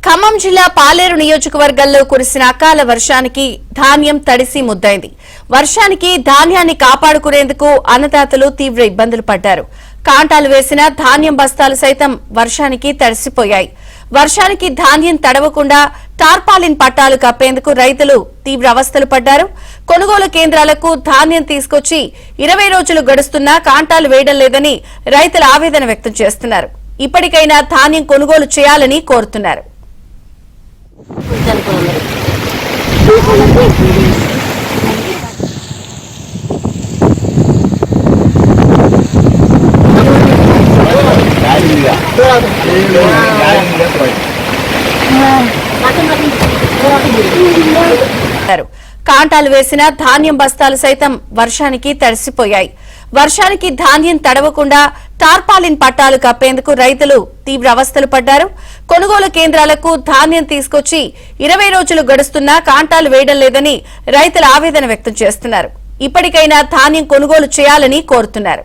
ఖమ్మం జిల్లా పాలేరు నియోజకవర్గంలో కురిసిన అకాల వర్షానికి ధాన్యం తడిసి ముద్దైంది. వర్షానికి ధాన్యాన్ని కాపాడుకునేందుకు అన్నదాతలు తీవ్ర ఇబ్బందులు పడ్డారు. కాంటాలు వేసిన ధాన్యం బస్తాలు సైతం వర్షానికి తడిసిపోయాయి. వర్షానికి ధాన్యం తడవకుండా టార్పాలిన్ పట్టాలు కప్పేందుకు రైతులు తీవ్ర అవస్థలు పడ్డారు. కొనుగోలు కేంద్రాలకు ధాన్యం తీసుకొచ్చి 20 రోజులు గడుస్తున్నా కాంటాలు వేయడం లేదని రైతులు ఆవేదన వ్యక్తం చేస్తున్నారు. ఇప్పటికైనా ధాన్యం కొనుగోలు చేయాలని కోరుతున్నారు. కాంటాలు వేసిన ధాన్యం బస్తాలు సైతం వర్షానికి తడిసిపోయాయి. వర్షానికి ధాన్యం తడవకుండా టార్పాలిన్ పట్టాలు కప్పేందుకు రైతులు తీవ్ర అవస్థలు పడ్డారు. కొనుగోలు కేంద్రాలకు ధాన్యం తీసుకొచ్చి 20 రోజులు గడుస్తున్నా కాంటాలు వేయడం లేదని రైతులు ఆవేదన వ్యక్తం చేస్తున్నారు. ఇప్పటికైనా ధాన్యం కొనుగోలు చేయాలని కోరుతున్నారు.